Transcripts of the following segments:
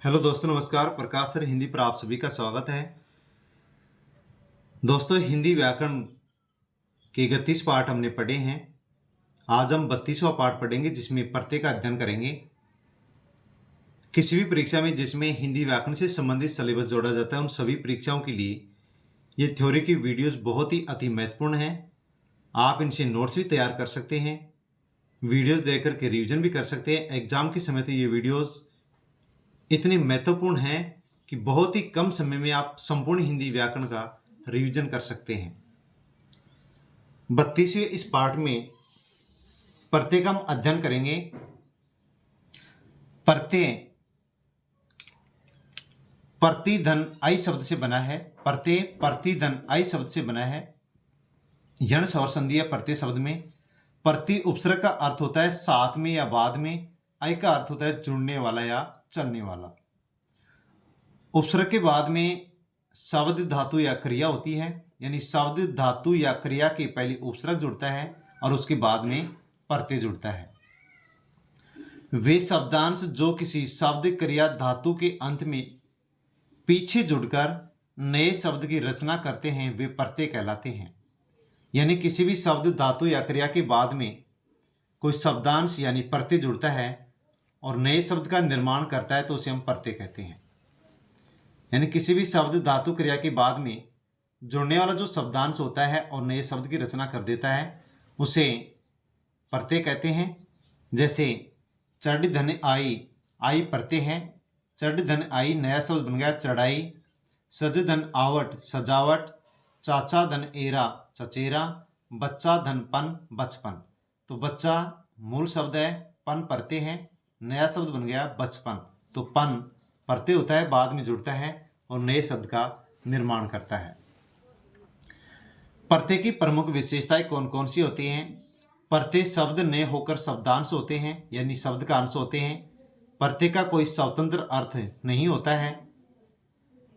Hello दोस्तों, नमस्कार। प्रकाश sir Hindi पर आप सभी का स्वागत है। दोस्तों, हिंदी व्याकरण के 31 पाठ हमने पढ़े हैं। आज हम 32वां पाठ पढ़ेंगे, जिसमें प्रत्यय का अध्ययन करेंगे। किसी भी परीक्षा में जिसमें हिंदी व्याकरण से संबंधित सिलेबस जोड़ा जाता है, उन सभी परीक्षाओं के लिए ये थ्योरी की वीडियोस बहुत ही अति महत्वपूर्ण हैं। आप इनसे नोट्स भी तैयार कर सकते हैं, वीडियोस देख करके रिविजन भी कर सकते हैं। एग्जाम के समय तो ये वीडियोस इतनी महत्वपूर्ण है कि बहुत ही कम समय में आप संपूर्ण हिंदी व्याकरण का रिवीजन कर सकते हैं। 32वें इस पाठ में प्रत्यय का हम अध्ययन करेंगे। प्रत्यय प्रतिधन आई शब्द से बना है। प्रत्यय प्रतिधन आई शब्द से बना है। यण स्वर संधि है प्रत्यय शब्द में। प्रति उपसर्ग का अर्थ होता है साथ में या बाद में। आई का अर्थ होता है जुड़ने वाला या चलने वाला। उपसर्ग के बाद में शब्द धातु या क्रिया होती है, यानी शब्द धातु या क्रिया के पहले उपसर्ग जुड़ता है और उसके बाद में प्रत्यय जुड़ता है। वे शब्दांश जो किसी शब्द क्रिया धातु के अंत में पीछे जुड़कर नए शब्द की रचना करते हैं, वे प्रत्यय कहलाते हैं। यानी किसी भी शब्द धातु या क्रिया के बाद में कोई शब्दांश यानी प्रत्यय जुड़ता है और नए शब्द का निर्माण करता है, तो उसे हम प्रत्यय कहते हैं। यानी किसी भी शब्द धातु क्रिया के बाद में जुड़ने वाला जो शब्दांश होता है और नए शब्द की रचना कर देता है, उसे प्रत्यय कहते हैं। जैसे चढ़ धन आई, आई प्रत्यय है। चढ़ धन आई नया शब्द बन गया चढ़ाई। सज धन आवट, सजावट। चाचा धन एरा, चचेरा। बच्चा धन पन, बचपन। तो बच्चा मूल शब्द है, पन प्रत्यय है, नया शब्द बन गया बचपन। तो पन प्रत्यय होता है, बाद में जुड़ता है और नए शब्द का निर्माण करता है। प्रत्यय की प्रमुख विशेषताएं कौन कौन सी होती हैं? प्रत्यय शब्द नए होकर शब्दांश होते हैं, यानी शब्द का अंश होते हैं। प्रत्यय का कोई स्वतंत्र अर्थ नहीं होता है।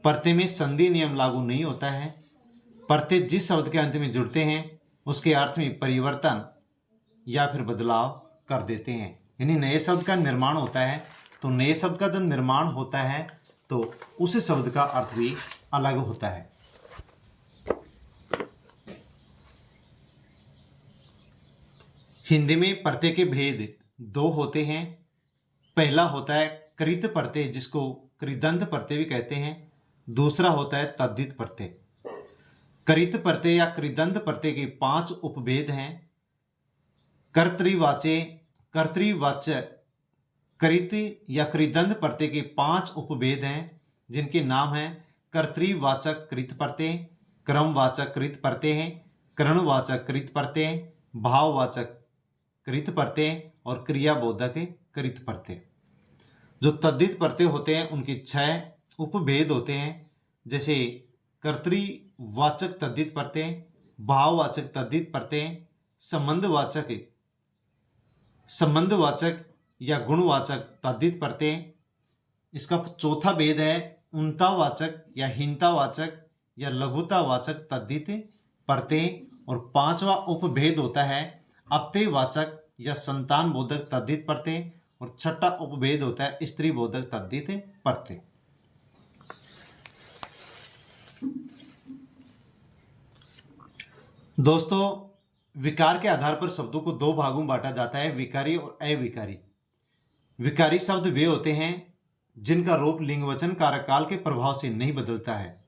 प्रत्यय में संधि नियम लागू नहीं होता है। प्रत्यय जिस शब्द के अंत में जुड़ते हैं उसके अर्थ में परिवर्तन या फिर बदलाव कर देते हैं। यानी नए शब्द का निर्माण होता है, तो नए शब्द का जब निर्माण होता है तो उस शब्द का अर्थ भी अलग होता है। हिंदी में प्रत्यय के भेद दो होते हैं। पहला होता है कृत प्रत्यय, जिसको कृदंत प्रत्यय भी कहते हैं। दूसरा होता है तद्धित प्रत्यय। कृत प्रत्यय या कृदंत प्रत्यय के 5 उपभेद हैं। कर्तृवाचक कृत या कृदंत प्रत्यय के 5 उपभेद हैं, जिनके नाम हैं कर्तृवाचक कृत प्रत्यय, क्रमवाचक कृत प्रत्यय, करणवाचक कृत प्रत्यय, भाववाचक कृत प्रत्यय और क्रियाबोधक कृत प्रत्यय। जो तद्धित प्रत्यय होते हैं उनके 6 उपभेद होते हैं। जैसे कर्तृवाचक तद्धित प्रत्यय, भाववाचक तद्धित प्रत्यय, संबंधवाचक या गुणवाचक तद्धित प्रत्यय। इसका चौथा भेद है उन्तावाचक या हीनतावाचक या लघुतावाचक तद्धित प्रत्यय। और 5वां उपभेद होता है अपत्यवाचक या संतान बोधक तद्धित प्रत्यय। और 6ठा उपभेद होता है स्त्री बोधक तद्धित प्रत्यय। दोस्तों, विकार के आधार पर शब्दों को 2 भागों में बांटा जाता है, विकारी और अविकारी। विकारी शब्द वे होते हैं जिनका रूप लिंगवचन कारककाल के प्रभाव से नहीं बदलता है।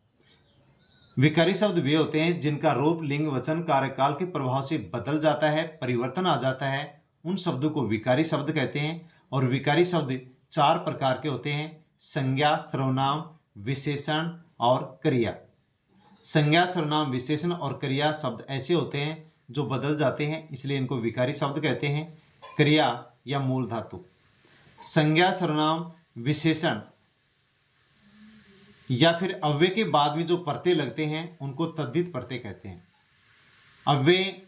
विकारी शब्द वे होते हैं जिनका रूप लिंगवचन कारककाल के प्रभाव से बदल जाता है, परिवर्तन आ जाता है, उन शब्दों को विकारी शब्द कहते हैं। और विकारी शब्द 4 प्रकार के होते हैं: संज्ञा, सर्वनाम, विशेषण और क्रिया। संज्ञा, सर्वनाम, विशेषण और क्रिया शब्द ऐसे होते हैं जो बदल जाते हैं, इसलिए इनको विकारी शब्द कहते हैं। क्रिया या मूल धातु, संज्ञा, सर्वनाम, विशेषण या फिर अव्यय के बाद में जो प्रत्यय लगते हैं उनको तद्धित प्रत्यय कहते हैं। अव्यय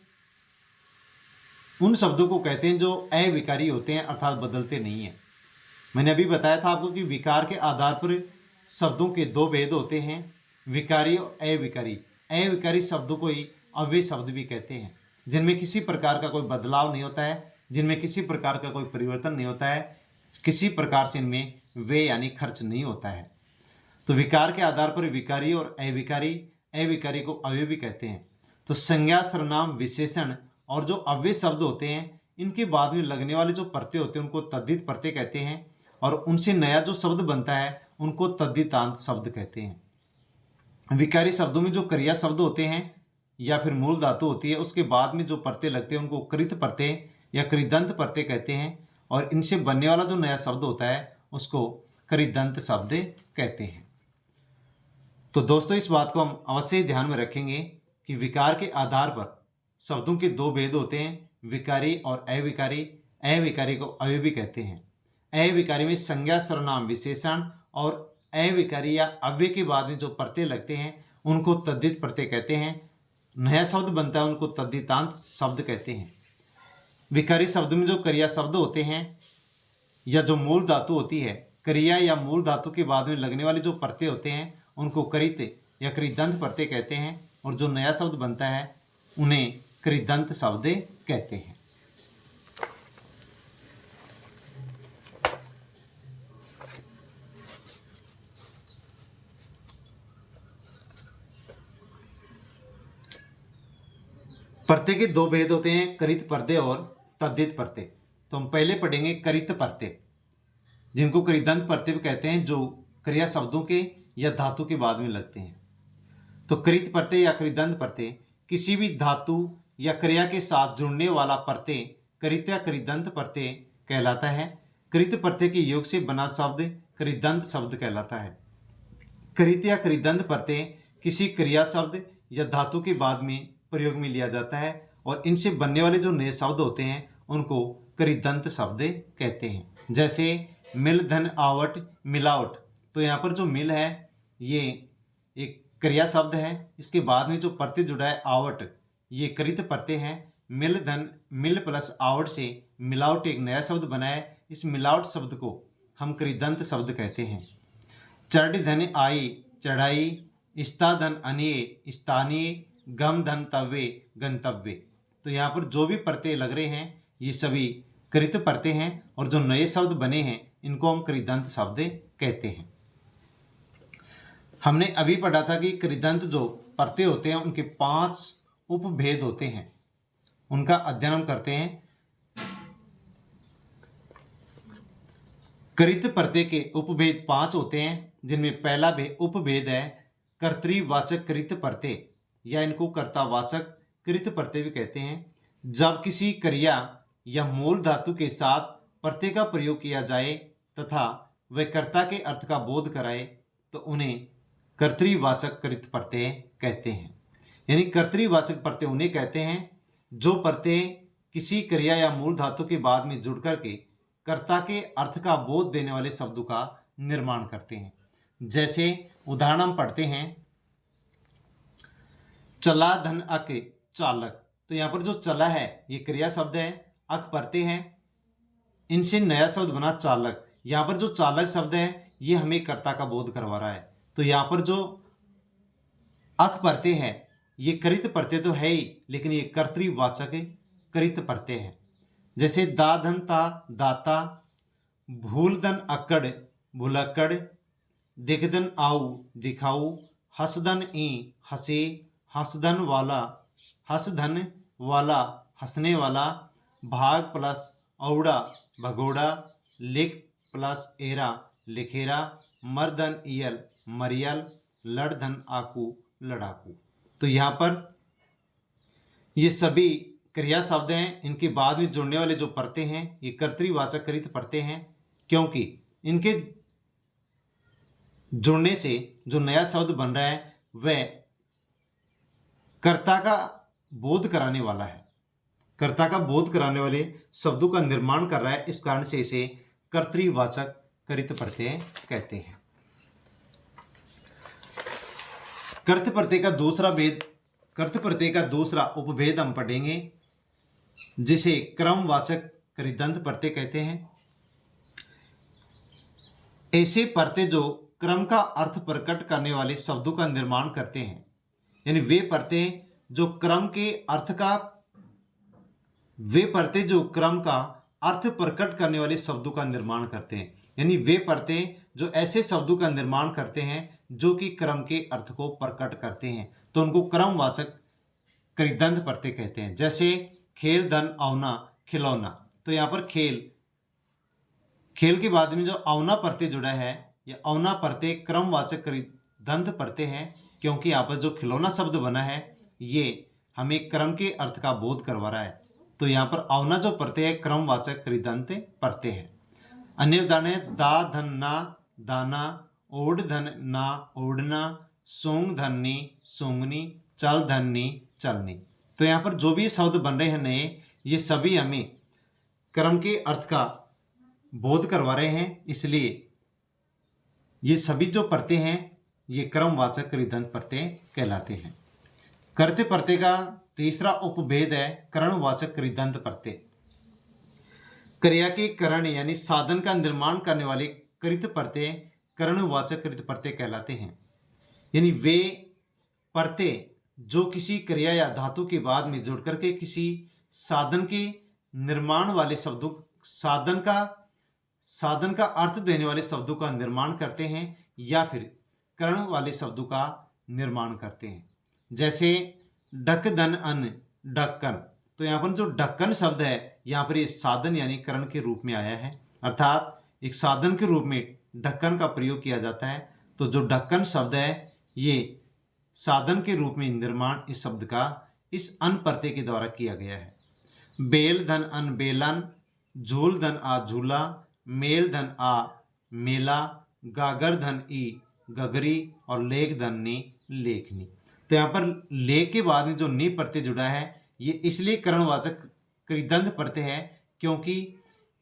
उन शब्दों को कहते हैं जो अविकारी होते हैं, अर्थात बदलते नहीं हैं। मैंने अभी बताया था आपको कि विकार के आधार पर शब्दों के 2 भेद होते हैं, विकारी और अविकारी। अविकारी शब्दों को ही अव्यय शब्द भी कहते हैं, जिनमें किसी प्रकार का कोई बदलाव नहीं होता है, जिनमें किसी प्रकार का कोई परिवर्तन नहीं होता है, किसी प्रकार से इनमें व्यय यानी खर्च नहीं होता है। तो विकार के आधार पर विकारी और अविकारी को अवयवी कहते हैं। तो संज्ञा, सर्वनाम, विशेषण और जो अव्यय शब्द होते हैं इनके बाद में लगने वाले जो प्रत्यय होते हैं उनको तद्धित प्रत्यय कहते हैं, और उनसे नया जो शब्द बनता है उनको तद्धितांत शब्द कहते हैं। विकारी शब्दों में जो क्रिया शब्द होते हैं या फिर मूल धातु होती है उसके बाद में जो प्रत्यय लगते हैं उनको कृत प्रत्यय या कृदंत प्रत्यय कहते हैं, और इनसे बनने वाला जो नया शब्द होता है उसको कृदंत शब्द कहते हैं। तो दोस्तों इस बात को हम अवश्य ध्यान में रखेंगे कि विकार के आधार पर शब्दों के दो भेद होते हैं, विकारी और अविकारी। अविकारी को अवयवी कहते हैं। अविकारी में संज्ञा, सर्वनाम, विशेषण और अविकारी या अव्यय के बाद में जो प्रत्यय लगते हैं उनको तद्धित प्रत्यय कहते हैं। नया शब्द बनता है उनको तद्धितांत शब्द कहते हैं। विकारी शब्द में जो क्रिया शब्द होते हैं या जो मूल धातु होती है, क्रिया या मूल धातु के बाद में लगने वाले जो प्रत्यय होते हैं उनको कृत या कृदंत प्रत्यय कहते हैं, और जो नया शब्द बनता है उन्हें कृदंत शब्द कहते हैं। प्रत्यय के दो भेद होते हैं, कृत प्रत्यय और तद्धित प्रत्यय। तो हम पहले पढ़ेंगे कृत प्रत्यय, जिनको कृदंत प्रत्यय कहते हैं, जो क्रिया शब्दों के या धातु के बाद में लगते हैं। तो कृत प्रत्यय या कृदंत प्रत्यय किसी भी धातु या क्रिया के साथ जुड़ने वाला प्रत्यय कृत या कृदंत प्रत्यय कहलाता है। कृत प्रत्यय के योग से बना शब्द कृदंत शब्द कहलाता है। कृत या कृदंत प्रत्यय किसी क्रिया शब्द या धातु के बाद में प्रयोग में लिया जाता है, और इनसे बनने वाले जो नए शब्द होते हैं उनको कृदंत शब्द कहते हैं। जैसे मिल, धन, आवट, मिलावट। तो यहाँ पर जो मिल है ये एक क्रिया शब्द है, इसके बाद में जो प्रत्यय जुड़ा है आवट, ये कृत प्रत्यय है। मिल, धन, मिल प्लस आवट से मिलावट एक नया शब्द बना है, इस मिलावट शब्द को हम कृदंत शब्द कहते हैं। चढ़, धन, आई, चढ़ाई, स्था, धन, अनीय, स्थानीय, गम, धन, तव्य, गंतव्य। तो यहाँ पर जो भी प्रत्यय लग रहे हैं ये सभी कृत प्रत्यय हैं, और जो नए शब्द बने हैं इनको हम कृदंत शब्द कहते हैं। हमने अभी पढ़ा था कि कृदंत जो प्रत्यय होते हैं उनके 5 उपभेद होते हैं, उनका अध्ययन हम करते हैं। कृत प्रत्यय के उपभेद 5 होते हैं, जिनमें पहला उपभेद है कर्तृवाचक कृत प्रत्यय, या इनको कर्तावाचक कृत प्रत्यय भी कहते हैं। जब किसी क्रिया या मूल धातु के साथ प्रत्यय का प्रयोग किया जाए तथा वह कर्ता के अर्थ का बोध कराए तो उन्हें कर्तृवाचक कृत प्रत्यय कहते हैं। यानी कर्तृवाचक प्रत्यय उन्हें कहते हैं जो प्रत्यय किसी क्रिया या मूल धातु के बाद में जुड़ करके कर्ता के अर्थ का बोध देने वाले शब्दों का निर्माण करते हैं। जैसे उदाहरण हम पढ़ते हैं, चला, धन, अक, चालक। तो यहाँ पर जो चला है ये क्रिया शब्द है, अक प्रत्यय है, इनसे नया शब्द बना चालक। यहाँ पर जो चालक शब्द है ये हमें कर्ता का बोध करवा रहा है। तो यहाँ पर जो अक प्रत्यय है ये कृत प्रत्यय तो है ही, लेकिन ये कर्तृवाचक कृत प्रत्यय है। जैसे दा, धन, ता, दाता, भूल, धन, अकड़, भुलक्कड़, दिखधन, आऊ, दिखाऊ, हसधन, ई, हसे, हसधन वाला, हंसने वाला, भाग प्लस औड़ा, भगोड़ा, लिख प्लस एरा, लिखेरा, मर्दन, इयल, मरियल, लड़धन, आकू, लड़ाकू। तो यहाँ पर ये सभी क्रिया शब्द हैं, इनके बाद में जुड़ने वाले जो प्रत्यय हैं ये कर्तृवाचक कृत प्रत्यय हैं, क्योंकि इनके जुड़ने से जो नया शब्द बन रहा है वह कर्ता का बोध कराने वाला है, कर्ता का बोध कराने वाले शब्दों का निर्माण कर रहा है। इस कारण से इसे कर्तृवाचक कृत प्रत्यय कहते हैं। कर्त प्रत्यय का दूसरा उपभेद हम पढ़ेंगे, जिसे क्रमवाचक कृदंत प्रत्यय कहते हैं। ऐसे प्रत्यय जो क्रम का अर्थ प्रकट करने वाले शब्दों का निर्माण करते हैं, यानी वे प्रत्यय जो क्रम का अर्थ प्रकट करने वाले शब्दों का निर्माण करते हैं। यानी वे प्रत्यय जो ऐसे शब्दों का निर्माण करते हैं जो कि क्रम के अर्थ को प्रकट करते हैं, तो उनको क्रमवाचक कृदंत प्रत्यय कहते हैं। जैसे खेल, धन, अवना, खिलौना। तो यहाँ पर खेल, खेल के बाद में जो अवना प्रत्यय जुड़ा है, यह अवना प्रत्यय क्रमवाचक कृदंत प्रत्यय है, क्योंकि यहाँ पर जो खिलौना शब्द बना है ये हमें क्रम के अर्थ का बोध करवा रहा है। तो यहाँ पर अवना जो प्रत्यय है क्रमवाचक कृदंत प्रत्यय है। अन्य उदाहरण है दा धन ना, दाना, ओढ़ धन ना, ओढ़ना, सोंग धननी, सोंगनी, चल धननी, चलनी। तो यहाँ पर जो भी शब्द बन रहे हैं नए, ये सभी हमें क्रम के अर्थ का बोध करवा रहे हैं, इसलिए ये सभी जो प्रत्यय हैं ये क्रमवाचक कृदंत प्रत्यय कहलाते हैं। कर्तृ प्रत्यय का तीसरा उपभेद है करणवाचक कृदंत प्रत्यय। क्रिया के करण यानी साधन का निर्माण करने वाले कृत प्रत्यय करणवाचक कृत प्रत्यय कहलाते हैं। यानी वे प्रत्यय जो किसी क्रिया या धातु के बाद में जुड़ करके किसी साधन के निर्माण वाले शब्दों, साधन का अर्थ देने वाले शब्दों का निर्माण करते हैं या फिर करण वाले शब्दों का निर्माण करते हैं। जैसे ढक धन अन्न, ढक्कन। तो यहाँ पर जो ढक्कन शब्द है यहाँ पर ये साधन यानी करण के रूप में आया है, अर्थात एक साधन के रूप में ढक्कन का प्रयोग किया जाता है। तो जो ढक्कन शब्द है ये साधन के रूप में निर्माण इस शब्द का इस अन प्रत्यय के द्वारा किया गया है। बेल धन अन, बेलन, झूल धन आ, झूला, मेल धन आ, मेला, गागर धन ई, गगरी, और लेख धन नी, लेखनी। तो यहाँ पर लेख के बाद में जो नी प्रत्यय जुड़ा है ये इसलिए करणवाचक कृदंत प्रत्यय है क्योंकि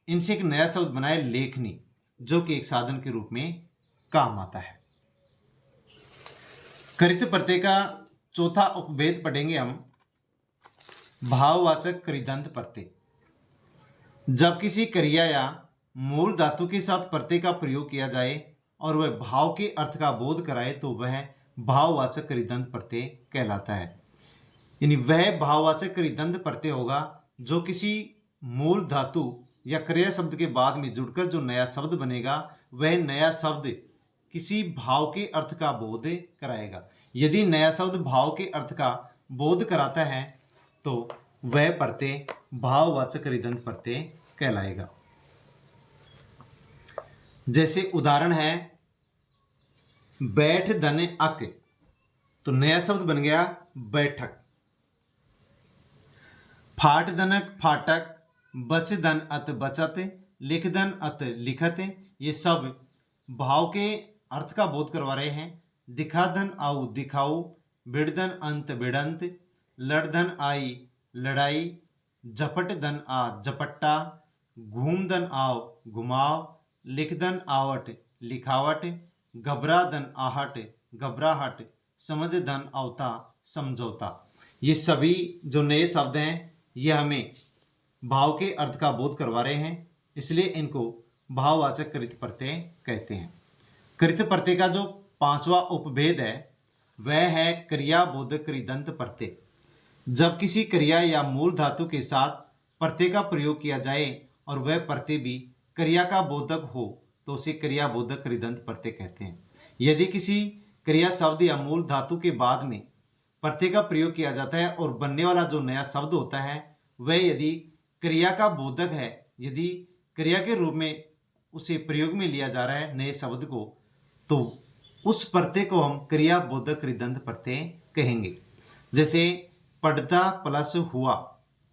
इनसे एक नया शब्द बना है लेखनी, जो कि एक साधन के रूप में काम आता है। कृत प्रत्यय का चौथा उपभेद पढ़ेंगे हम भाववाचक कृदंत प्रत्यय। जब किसी क्रिया या मूल धातु के साथ प्रत्यय का प्रयोग किया जाए और वह भाव के अर्थ का बोध कराए तो वह भाववाचक कृदंत प्रत्यय कहलाता है। यानी वह भाववाचक कृदंत प्रत्यय होगा जो किसी मूल धातु या क्रिया शब्द के बाद में जुड़कर जो नया शब्द बनेगा वह नया शब्द किसी भाव के अर्थ का बोध कराएगा। यदि नया शब्द भाव के अर्थ का बोध कराता है तो वह प्रत्यय भाववाचक कृदंत प्रत्यय कहलाएगा। जैसे उदाहरण है बैठ धन अक, तो नया शब्द बन गया बैठक। फाट धनक, फाटक, बच धन अत, बचत, लिख धन अत, लिखत। ये सब भाव के अर्थ का बोध करवा रहे हैं। दिखा धन आऊ, दिखाऊ, बिड़ धन अंत, बिड़ंत, लड़ धन आई, लड़ाई, झपट धन आ, झपट्टा, घूम धन आओ, घुमाव, लिख धन आवट, लिखावट, घबरा धन आहट, घबराहट, समझ धन अवता, समझौता। ये सभी जो नए शब्द हैं ये हमें भाव के अर्थ का बोध करवा रहे हैं, इसलिए इनको भाववाचक कृत प्रत्यय कहते हैं। कृत प्रत्यय का जो पांचवा उपभेद है वह है क्रियाबोधक कृदंत प्रत्यय। जब किसी क्रिया या मूल धातु के साथ प्रत्यय का प्रयोग किया जाए और वह प्रत्यय भी क्रिया का बोधक हो तो उसे क्रियाबोधक कृदंत प्रत्यय कहते हैं। यदि किसी क्रिया शब्द या मूल धातु के बाद में प्रत्यय का प्रयोग किया जाता है और बनने वाला जो नया शब्द होता है वह यदि क्रिया का बोधक है, यदि क्रिया के रूप में उसे प्रयोग में लिया जा रहा है नए शब्द को, तो उस प्रत्यय को हम क्रियाबोधक कृदंत प्रत्यय कहेंगे। जैसे पढ़ता प्लस हुआ,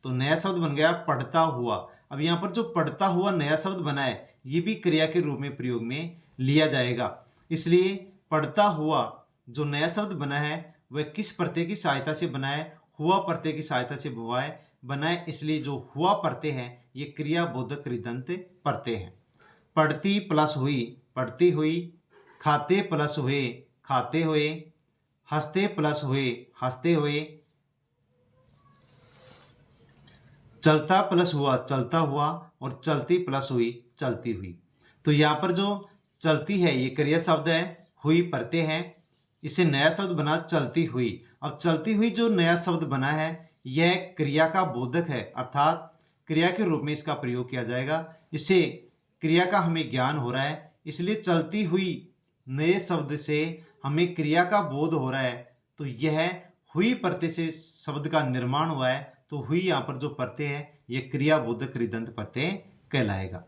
तो नया शब्द बन गया पढ़ता हुआ। अब यहाँ पर जो पढ़ता हुआ नया शब्द बना है ये भी क्रिया के रूप में प्रयोग में लिया जाएगा, इसलिए पढ़ता हुआ जो नया शब्द बना है वह किस प्रत्यय की सहायता से बना है? हुआ प्रत्यय की सहायता से बना है, इसलिए जो हुआ प्रत्यय है ये क्रियाबोधक कृदंत प्रत्यय है। पढ़ती प्लस हुई, पढ़ती हुई, खाते प्लस हुए, खाते हुए, हंसते प्लस हुए, हंसते हुए, चलता प्लस हुआ, चलता हुआ, और चलती प्लस हुई, चलती हुई। तो यहाँ पर जो चलती है ये क्रिया शब्द है, हुई प्रत्यय है, इससे नया शब्द बना चलती हुई। अब चलती हुई जो नया शब्द बना है यह क्रिया का बोधक है, अर्थात क्रिया के रूप में इसका प्रयोग किया जाएगा। इससे क्रिया का हमें ज्ञान हो रहा है, इसलिए चलती हुई नए शब्द से हमें क्रिया का बोध हो रहा है। तो यह हुई प्रत्यय से शब्द का निर्माण हुआ है, तो हुई यहाँ पर जो प्रत्यय है यह क्रियाबोधक कृदंत प्रत्यय कहलाएगा।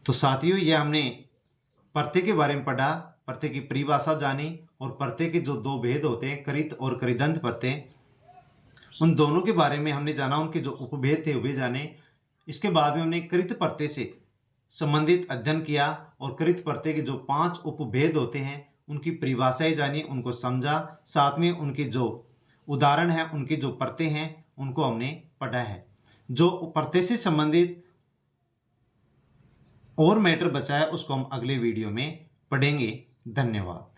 तो साथियों, यह हमने प्रत्यय के बारे में पढ़ा, प्रत्यय की परिभाषा जानी और प्रत्यय के जो दो भेद होते हैं, कृत और कृदंत प्रत्यय, उन दोनों के बारे में हमने जाना, उनके जो उपभेद थे वे जाने। इसके बाद में हमने कृत प्रत्यय से संबंधित अध्ययन किया और कृत प्रत्यय के जो 5 उपभेद होते हैं उनकी परिभाषाएं जानी, उनको समझा, साथ में उनके जो उदाहरण हैं, उनके जो प्रत्यय हैं उनको हमने पढ़ा है। जो प्रत्यय से संबंधित और मैटर बचा है उसको हम अगले वीडियो में पढ़ेंगे। धन्यवाद।